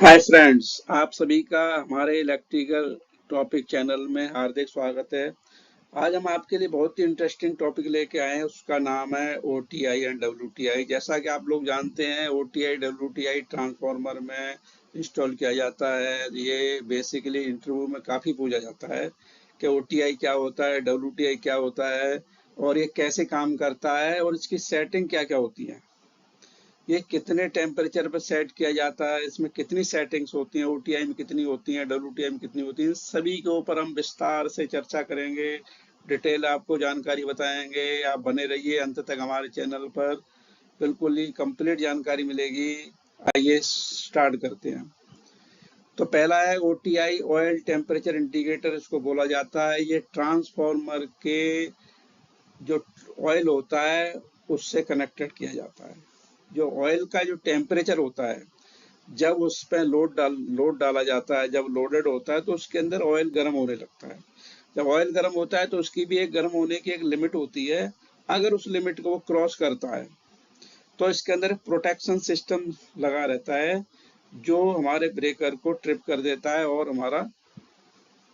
Hi friends, आप सभी का हमारे इलेक्ट्रिकल टॉपिक चैनल में हार्दिक स्वागत है। आज हम आपके लिए बहुत ही इंटरेस्टिंग टॉपिक लेके आए हैं। उसका नाम है ओटीआई एंड डब्ल्यूटीआई। जैसा कि आप लोग जानते हैं, ओटीआई डब्ल्यूटीआई ट्रांसफार्मर में इंस्टॉल किया जाता है। ये बेसिकली इंटरव्यू में काफ़ी पूछा जाता है कि ओटीआई क्या होता है, डब्ल्यूटीआई क्या होता है और ये कैसे काम करता है और इसकी सेटिंग क्या क्या होती है, ये कितने टेम्परेचर पर सेट किया जाता है, इसमें कितनी सेटिंग्स होती हैं, ओटीआई में कितनी होती हैं, डब्ल्यूटीआई में कितनी होती हैं, सभी के ऊपर हम विस्तार से चर्चा करेंगे। डिटेल आपको जानकारी बताएंगे। आप बने रहिए अंत तक हमारे चैनल पर, बिल्कुल ही कंप्लीट जानकारी मिलेगी। आइए स्टार्ट करते हैं। तो पहला है ओटीआई, ऑयल टेम्परेचर इंडिकेटर इसको बोला जाता है। ये ट्रांसफॉर्मर के जो ऑयल होता है उससे कनेक्टेड किया जाता है। जो ऑयल का जो टेम्परेचर होता है, जब उस पर लोड डाला जाता है, जब लोडेड होता है तो उसके अंदर ऑयल गर्म होने लगता है। जब ऑयल गर्म होता है तो उसकी भी एक गर्म होने की एक लिमिट होती है। अगर उस लिमिट को वो क्रॉस करता है तो इसके अंदर प्रोटेक्शन सिस्टम लगा रहता है, जो हमारे ब्रेकर को ट्रिप कर देता है और हमारा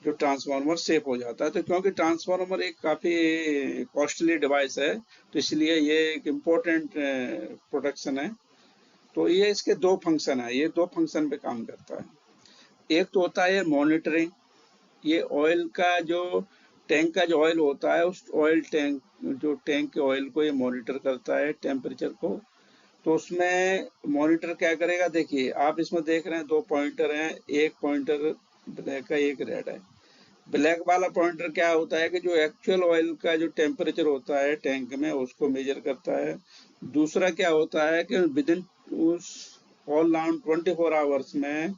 जो ट्रांसफार्मर सेफ हो जाता है। तो क्योंकि ट्रांसफार्मर एक काफ़ी कॉस्टली डिवाइस है, तो इसलिए ये एक इम्पोर्टेंट प्रोटेक्शन है। तो ये इसके दो फंक्शन है, ये दो फंक्शन पे काम करता है। एक तो होता है मॉनिटरिंग। ये ऑयल का जो टैंक का जो ऑयल होता है, उस ऑयल टैंक जो टैंक के ऑयल को ये मॉनिटर करता है टेम्परेचर को। तो उसमें मॉनिटर क्या करेगा, देखिए आप इसमें देख रहे हैं दो पॉइंटर हैं, एक पॉइंटर ब्लैक है, एक रेड है। ब्लैक वाला पॉइंटर क्या होता है कि जो एक्चुअल ऑयल का जो टेम्परेचर होता है टैंक में उसको मेजर करता है। दूसरा क्या होता है कि विद इन उस ऑल राउंड 24 आवर्स में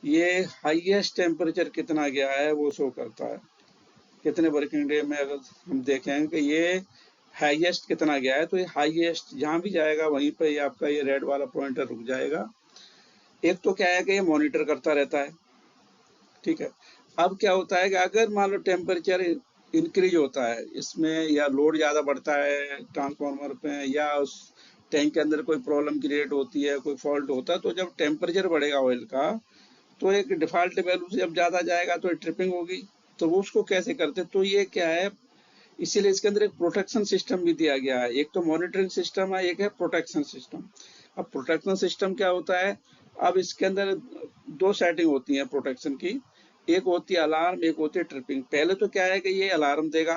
ये हाईएस्ट टेम्परेचर कितना गया है वो शो करता है। कितने वर्किंग डे में अगर हम देखें कि ये हाईएस्ट कितना गया है, तो ये हाईएस्ट जहाँ भी जाएगा वहीं पर ये आपका ये रेड वाला पॉइंटर रुक जाएगा। एक तो क्या है कि ये मॉनिटर करता रहता है, ठीक है। अब क्या होता है कि अगर मान लो टेम्परेचर इंक्रीज होता है इसमें, या लोड ज़्यादा बढ़ता है ट्रांसफार्मर पे, या उस टैंक के अंदर कोई प्रॉब्लम क्रिएट होती है, कोई फॉल्ट होता है, तो जब टेम्परेचर बढ़ेगा ऑयल का, तो एक डिफॉल्ट वैल्यू से जब ज़्यादा जाएगा तो ट्रिपिंग होगी। तो वो उसको कैसे करते, तो ये क्या है, इसीलिए इसके अंदर एक प्रोटेक्शन सिस्टम भी दिया गया है। एक तो मॉनिटरिंग सिस्टम है, एक है प्रोटेक्शन सिस्टम। अब प्रोटेक्शन सिस्टम क्या होता है, अब इसके अंदर दो सेटिंग होती है प्रोटेक्शन की। एक होती है अलार्म, एक होती है ट्रिपिंग। पहले तो क्या है कि ये अलार्म देगा।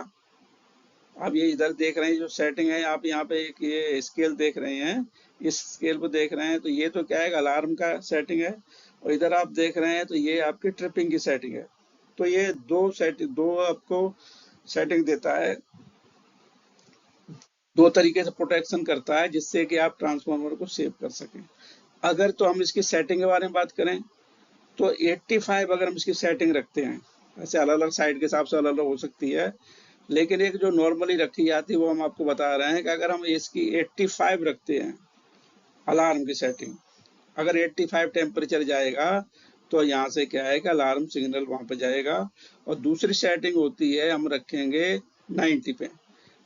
आप ये इधर देख रहे हैं जो सेटिंग है, आप यहाँ पे एक ये स्केल देख रहे हैं, इस स्केल को देख रहे हैं, तो ये तो क्या है, अलार्म का सेटिंग है। और इधर आप देख रहे हैं तो ये आपकी ट्रिपिंग की सेटिंग है। तो ये दो आपको सेटिंग देता है, दो तरीके से प्रोटेक्शन करता है जिससे कि आप ट्रांसफार्मर को सेव कर सकें। अगर तो हम इसकी सेटिंग के बारे में बात करें तो 85 अगर हम इसकी सेटिंग रखते हैं, ऐसे अलग अलग साइड के हिसाब से अलग अलग हो सकती है, लेकिन एक जो नॉर्मली रखी जाती है वो हम आपको बता रहे हैं कि अगर हम इसकी 85 रखते हैं अलार्म की सेटिंग, अगर 85 टेम्परेचर जाएगा तो यहाँ से क्या है कि अलार्म सिग्नल वहाँ पे जाएगा। और दूसरी सेटिंग होती है हम रखेंगे 90 पे।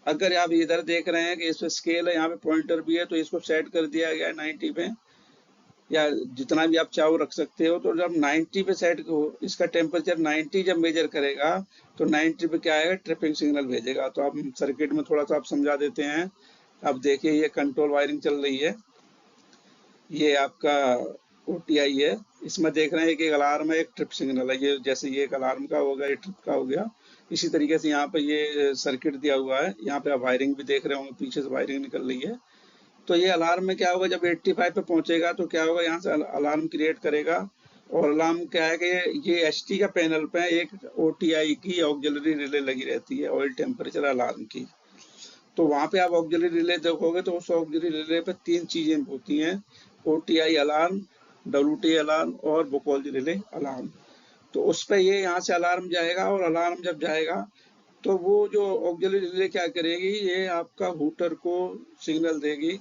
अगर आप इधर देख रहे हैं कि इस पे स्केल है, यहाँ पे पॉइंटर भी है, तो इसको सेट कर दिया गया है 90 पे, या जितना भी आप चाहो रख सकते हो। तो जब 90 पे सेट हो, इसका टेम्परेचर 90 जब मेजर करेगा तो 90 पे क्या आएगा, ट्रिपिंग सिग्नल भेजेगा। तो आप सर्किट में थोड़ा सा आप समझा देते हैं। अब देखिए ये कंट्रोल वायरिंग चल रही है, ये आपका ओटीआई है। इसमें देख रहे हैं कि एक अलार्म है, एक ट्रिप सिग्नल है। ये जैसे ये एक अलार्म का हो गया, ये ट्रिप का हो गया। इसी तरीके से यहाँ पे ये सर्किट दिया हुआ है, यहाँ पे आप वायरिंग भी देख रहे होंगे, पीछे से वायरिंग निकल रही है। तो ये अलार्म में क्या होगा, जब 85 पे पहुंचेगा तो क्या होगा, यहाँ से अलार्म क्रिएट करेगा। और अलार्म क्या है कि ये एसटी का पैनल पे एक ओटीआई की ऑक्सिलरी रिले लगी रहती है, ऑयल टेम्परेचर अलार्म की। तो वहां पे आप ऑक्सिलरी रिले देखोगे तो उस ऑक्सिलरी रिले पे तीन चीजें होती हैं, ओटीआई अलार्म, डब्ल्यूटी अलार्म और बुकोल रिले अलार्म। तो उस पे ये यहाँ से अलार्म जाएगा, और अलार्म जब जाएगा तो वो जो ऑक्सिलरी रिले क्या करेगी, ये आपका हूटर को सिग्नल देगी,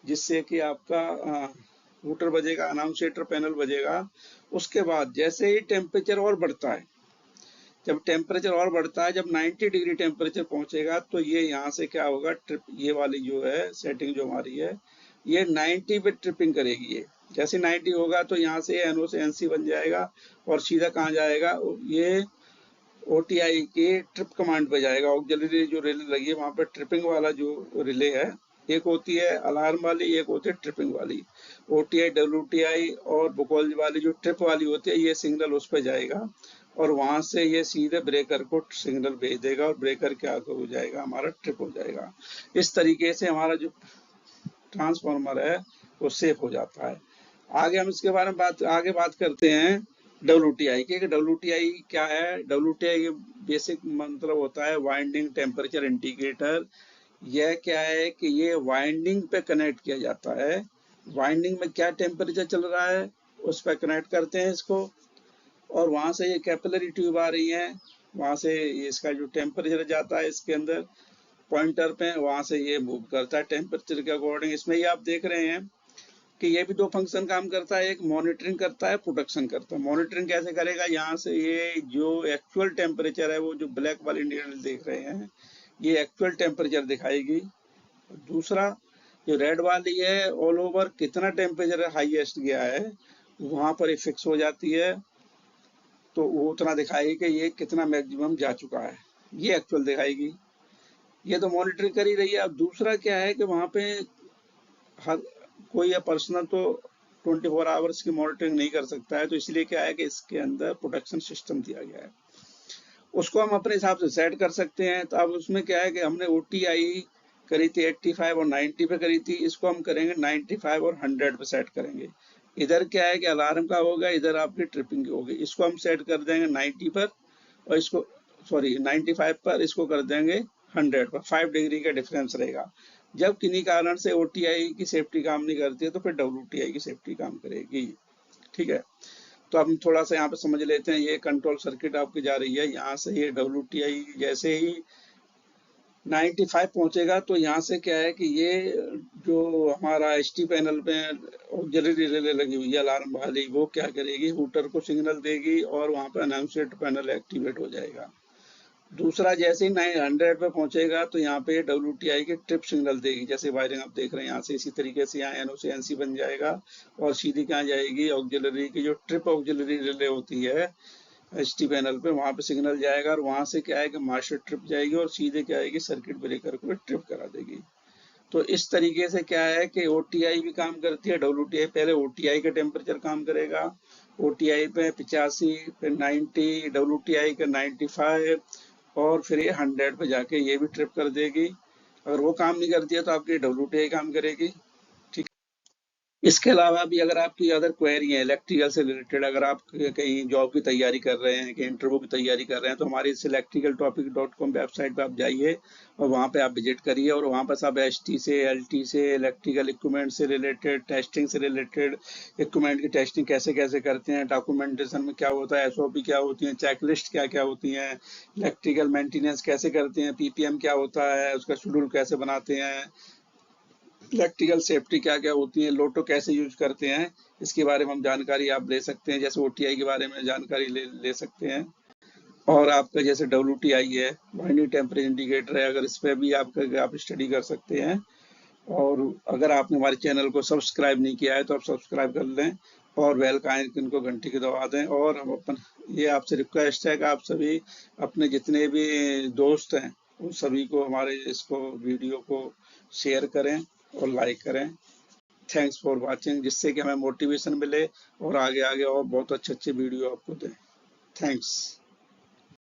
जिससे कि आपका हूटर बजेगा, अनाउंसिएटर पैनल बजेगा। उसके बाद जैसे ही टेम्परेचर और बढ़ता है, जब टेम्परेचर और बढ़ता है, जब 90 डिग्री टेम्परेचर पहुंचेगा, तो ये यहाँ से क्या होगा, ट्रिप, ये वाली जो है सेटिंग जो हमारी है, ये 90 पे ट्रिपिंग करेगी। ये जैसे 90 होगा तो यहाँ से NO से NC बन जाएगा और सीधा कहाँ जाएगा, ये OTI के ट्रिप कमांड पे जाएगा। ऑक्सिलरी जो रिले लगी है वहां पे ट्रिपिंग वाला जो रिले है, एक होती है अलार्म वाली, एक होती है ट्रिपिंग वाली। OTI WTI और बुकोल वाली जो ट्रिप वाली होती है, ये सिग्नल उस पर जाएगा और वहां से ये सीधे ब्रेकर को सिग्नल भेज देगा और ब्रेकर क्या हो जाएगा, हमारा ट्रिप हो जाएगा। इस तरीके से हमारा जो ट्रांसफार्मर है वो सेफ हो जाता है। आगे हम इसके बारे में आगे बात करते हैं WTI के। WTI क्या है? WTI बेसिक मतलब होता है वाइंडिंग टेम्परेचर इंडिकेटर। यह क्या है कि ये वाइंडिंग पे कनेक्ट किया जाता है। वाइंडिंग में क्या टेम्परेचर चल रहा है उस पर कनेक्ट करते हैं इसको, और वहां से ये कैपिलरी ट्यूब आ रही है, वहां से इसका जो टेम्परेचर जाता है इसके अंदर पॉइंटर पे, वहां से ये मूव करता है टेम्परेचर के अकॉर्डिंग। इसमें ये आप देख रहे हैं कि ये भी दो फंक्शन काम करता है, एक मॉनिटरिंग करता है, प्रोडक्शन करता है। मॉनिटरिंग कैसे करेगा? यहाँ से ये जो एक्चुअल टेम्परेचर है, वो जो ब्लैक वाली इंडिकेटर देख रहे हैं, ये एक्चुअल टेम्परेचर दिखाएगी। दूसरा जो रेड वाली है, ऑल ओवर कितना टेम्परेचर हाईएस्ट गया है वहां पर फिक्स हो जाती है, तो वो उतना दिखाएगी कि ये कितना मैक्सिमम जा चुका है, ये एक्चुअल दिखाएगी। ये तो मॉनिटरिंग कर ही रही है। अब दूसरा क्या है कि वहां पे हर कोई पर्सनल तो 24 आवर्स की मॉनिटरिंग नहीं कर सकता है, तो इसलिए क्या है कि इसके अंदर प्रोटेक्शन सिस्टम दिया गया है, उसको हम अपने हिसाब से सेट कर सकते हैं। तो अब उसमें क्या है कि हमने OTI करी थी 85 और 90 पे करी थी, इसको हम करेंगे 95 और 100 पे सेट करेंगे। इधर क्या है कि अलार्म का होगा, इधर आपकी ट्रिपिंग की होगी। इसको हम सेट कर देंगे 90 पर और इसको 95 पर, इसको कर देंगे 100 पर। 5 डिग्री का डिफरेंस रहेगा। जब किन्हीं कारण से OTI की सेफ्टी काम नहीं करती है तो फिर WTI की सेफ्टी काम करेगी। ठीक है, तो हम थोड़ा सा यहाँ पे समझ लेते हैं। ये कंट्रोल सर्किट आपकी जा रही है, यहाँ से ये WTI जैसे ही 95 पहुंचेगा तो यहाँ से क्या है कि ये जो हमारा ST पैनल पे ऑक्सिलरी रिले लगी हुई है अलार्म वाली, वो क्या करेगी, हूटर को सिग्नल देगी और वहां पे अनाउंसमेंट पैनल एक्टिवेट हो जाएगा। दूसरा जैसे ही 900 पे पहुंचेगा तो यहाँ पे WTI के ट्रिप सिग्नल देगी, जैसे वायरिंग आप देख रहे हैं यहाँ से। इसी तरीके से यहाँ NO से NC बन जाएगा और सीधी कहाँ जाएगी, ऑक्सिलरी की जो ट्रिप ऑक्सिलरी रिले होती है ST पैनल पे, वहां पे सिग्नल जाएगा और वहां से क्या है कि मास्टर ट्रिप जाएगी और सीधे क्या आएगी, सर्किट ब्रेकर को ट्रिप करा देगी। तो इस तरीके से क्या है कि OTI भी काम करती है। WTI पहले OTI का टेम्परेचर काम करेगा, OTI पे 85, फिर 90, WTI का 95 और फिर ये 100 पे जाके ये भी ट्रिप कर देगी। अगर वो काम नहीं करती है तो आपकी WTI काम करेगी। ठीक, इसके अलावा भी अगर आपकी अदर क्वेरी है इलेक्ट्रिकल से रिलेटेड, अगर आप कहीं जॉब की तैयारी कर रहे हैं, कहीं इंटरव्यू की तैयारी कर रहे हैं, तो हमारी इस electricaltopic.com वेबसाइट पे आप जाइए और वहाँ पे आप विजिट करिए और वहाँ पर सब ST से, LT से, इलेक्ट्रिकल इक्विपमेंट से रिलेटेड, टेस्टिंग से रिलेटेड, इक्विपमेंट की टेस्टिंग कैसे कैसे करते हैं, डॉक्यूमेंटेशन में क्या होता है, SOP क्या होती है, चेकलिस्ट क्या क्या होती हैं, इलेक्ट्रिकल मेंटेनेंस कैसे करते हैं, PPM क्या होता है, उसका शेड्यूल कैसे बनाते हैं, इलेक्ट्रिकल सेफ्टी क्या क्या होती है, लोटो कैसे यूज करते हैं, इसके बारे में हम जानकारी आप ले सकते हैं। जैसे OTI के बारे में जानकारी ले सकते हैं। और आपका जैसे WTI है, वाइंडिंग टेम्परेचर इंडिकेटर है, अगर इस पर भी आप स्टडी कर सकते हैं। और अगर आपने हमारे चैनल को सब्सक्राइब नहीं किया है तो आप सब्सक्राइब कर लें और बेल का आइकन को घंटी को दबा दें। और हम ये आपसे रिक्वेस्ट है कि आप सभी अपने जितने भी दोस्त हैं उन सभी को हमारे इसको वीडियो को शेयर करें और लाइक करें। थैंक्स फॉर वाचिंग, जिससे कि हमें मोटिवेशन मिले और आगे आगे और बहुत अच्छे अच्छे वीडियो आपको दें। थैंक्स।